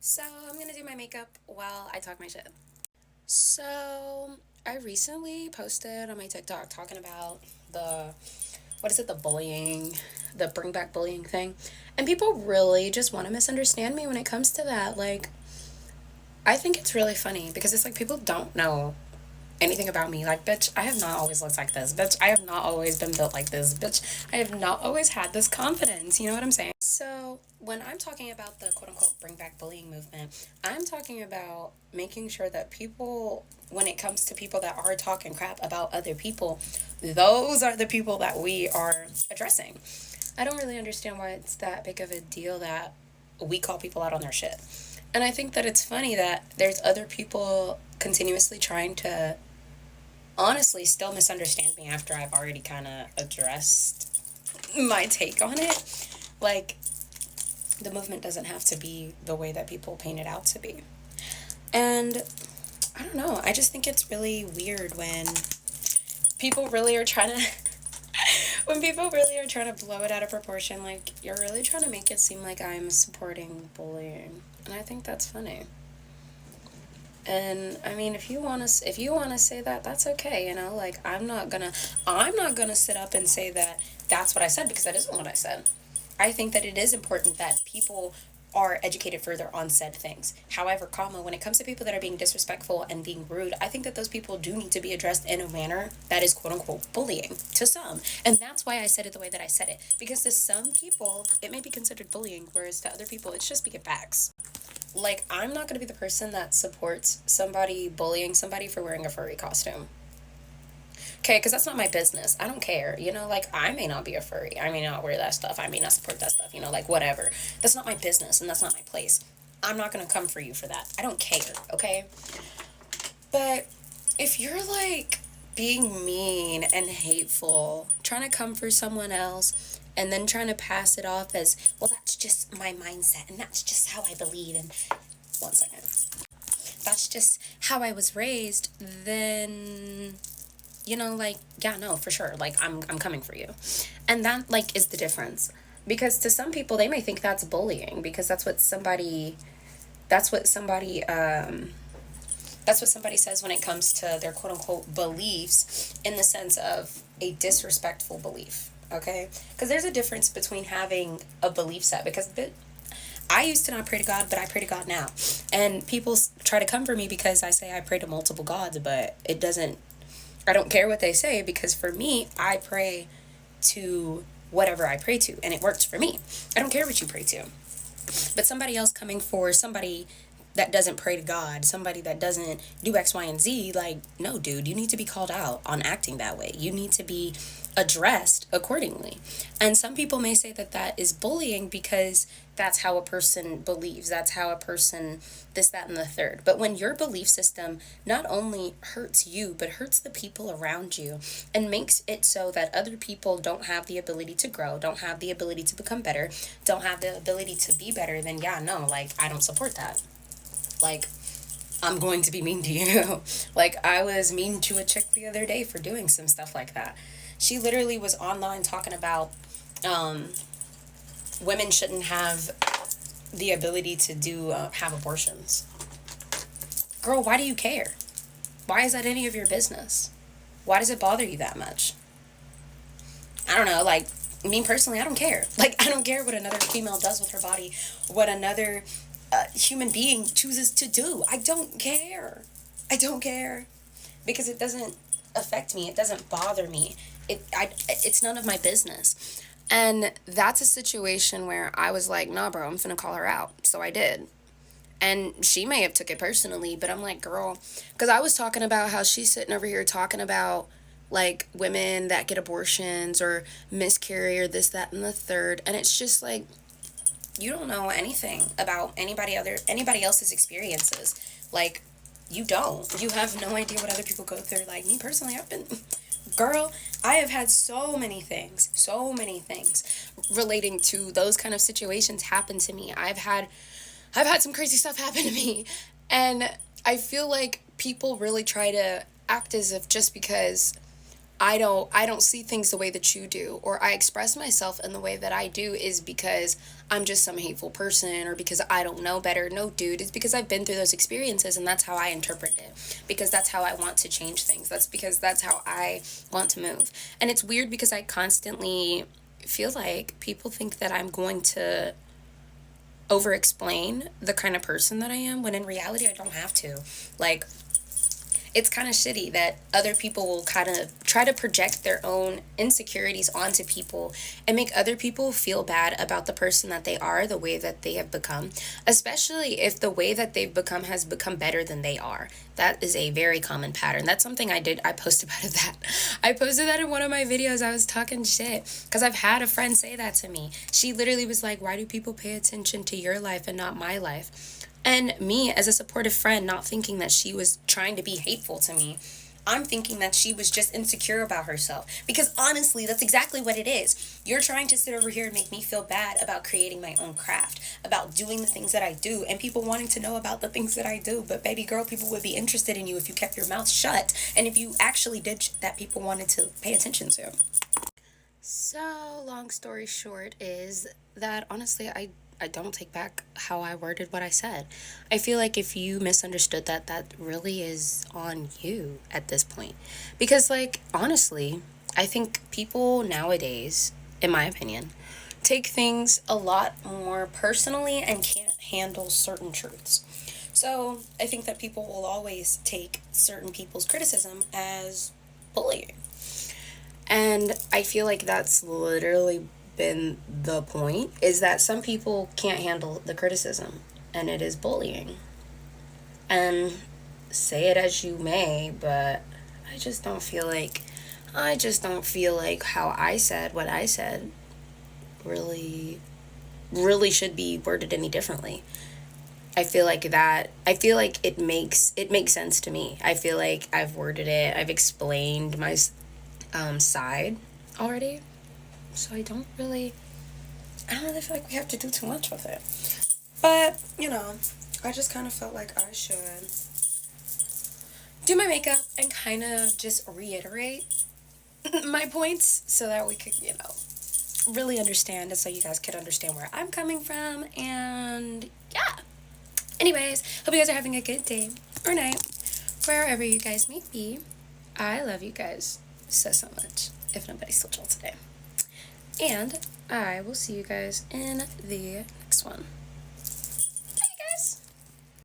So I'm gonna do my makeup while I talk my shit. So I recently posted on my TikTok talking about the what is it, the bullying, the bring back bullying thing. And people really just want to misunderstand me when it comes to that. Like, I think it's really funny because it's like people don't know anything about me. Like, bitch, I have not always looked like this. Bitch, I have not always been built like this. Bitch, I have not always had this confidence. You know what I'm saying? So, when I'm talking about the quote unquote bring back bullying movement, I'm talking about making sure that people, when it comes to people that are talking crap about other people, those are the people that we are addressing. I don't really understand why it's that big of a deal that we call people out on their shit. And I think that it's funny that there's other people continuously trying to honestly still misunderstand me after I've already kind of addressed my take on it. Like, the movement doesn't have to be the way that people paint it out to be. And I don't know, I just think it's really weird when people really are trying to when people really are trying to blow it out of proportion. Like, you're really trying to make it seem like I'm supporting bullying, and I think that's funny. And I mean, if you want to say that, that's okay, you know? Like, I'm not going to sit up and say that that's what I said, because that isn't what I said. I think that it is important that people are educated further on said things. However, when it comes to people that are being disrespectful and being rude, I think that those people do need to be addressed in a manner that is quote unquote bullying to some. And that's why I said it the way that I said it. Because to some people, it may be considered bullying, whereas to other people, it's just speaking facts. Like, I'm not going to be the person that supports somebody bullying somebody for wearing a furry costume. Okay, because that's not my business. I don't care. You know, like, I may not be a furry. I may not wear that stuff. I may not support that stuff. You know, like, whatever. That's not my business, and that's not my place. I'm not going to come for you for that. I don't care, okay? But if you're, like, being mean and hateful, trying to come for someone else, and then trying to pass it off as, well, that's just my mindset, and that's just how I believe, and one second. That's just how I was raised, then like, yeah, no, for sure. Like, I'm coming for you. And that, like, is the difference. Because to some people, they may think that's bullying, because that's what somebody that's what somebody says when it comes to their quote unquote beliefs, in the sense of a disrespectful belief. Okay? Because there's a difference between having a belief set, because I used to not pray to God, but I pray to God now. And people try to come for me because I say I pray to multiple gods, but I don't care what they say, because for me, I pray to whatever I pray to, and it works for me. I don't care what you pray to. But somebody else coming for somebody that doesn't pray to God, somebody that doesn't do X, Y, and Z, like, no, dude, you need to be called out on acting that way. You need to be addressed accordingly. And some people may say that that is bullying because that's how a person believes. That's how a person this, that, and the third. But when your belief system not only hurts you, but hurts the people around you, and makes it so that other people don't have the ability to grow, don't have the ability to become better, don't have the ability to be better, then yeah, no, like, I don't support that. Like, I'm going to be mean to you. Like, I was mean to a chick the other day for doing some stuff like that. She literally was online talking about um, women shouldn't have the ability to have abortions. Girl, why do you care? Why is that any of your business? Why does it bother you that much? I don't know, like, me personally, I don't care. Like, I don't care what another female does with her body, what another human being chooses to do. I don't care. I don't care. Because it doesn't affect me. It doesn't bother me. It's none of my business. And that's a situation where I was like, nah, bro, I'm finna call her out. So I did. And she may have took it personally, but I'm like, girl, because I was talking about how she's sitting over here talking about, like, women that get abortions or miscarry or this, that, and the third. And it's just like, you don't know anything about anybody else's experiences. Like, you don't. You have no idea what other people go through. Like, me personally, girl, I have had so many things relating to those kind of situations happen to me. I've had some crazy stuff happen to me. And I feel like people really try to act as if just because I don't see things the way that you do, or I express myself in the way that I do is because I'm just some hateful person or because I don't know better. No, dude, it's because I've been through those experiences and that's how I interpret it. Because that's how I want to change things. That's because that's how I want to move. And it's weird because I constantly feel like people think that I'm going to over explain the kind of person that I am when in reality I don't have to. Like, it's kind of shitty that other people will kind of try to project their own insecurities onto people and make other people feel bad about the person that they are, the way that they have become, especially if the way that they've become has become better than they are. That is a very common pattern. That's something I posted about that. I posted that in one of my videos. I was talking shit because I've had a friend say that to me. She literally was like, why do people pay attention to your life and not my life? And me, as a supportive friend, not thinking that she was trying to be hateful to me, I'm thinking that she was just insecure about herself. Because honestly, that's exactly what it is. You're trying to sit over here and make me feel bad about creating my own craft, about doing the things that I do, and people wanting to know about the things that I do. But baby girl, people would be interested in you if you kept your mouth shut and if you actually did that people wanted to pay attention to. So, long story short is that honestly, I don't take back how I worded what I said. I feel like if you misunderstood that, that really is on you at this point. Because, like, honestly, I think people nowadays, in my opinion, take things a lot more personally and can't handle certain truths. So, I think that people will always take certain people's criticism as bullying. And I feel like that's literally been the point is that some people can't handle the criticism and it is bullying. And say it as you may, but I just don't feel like how I said what I said really really should be worded any differently. I feel like it makes sense to me. I feel like I've worded it, I've explained my side already. So I don't really feel like we have to do too much with it. But, I just kind of felt like I should do my makeup and kind of just reiterate my points so that we could, really understand and so you guys could understand where I'm coming from. And yeah. Anyways, hope you guys are having a good day or night, wherever you guys may be. I love you guys so much, if nobody's told y'all today. And I will see you guys in the next one.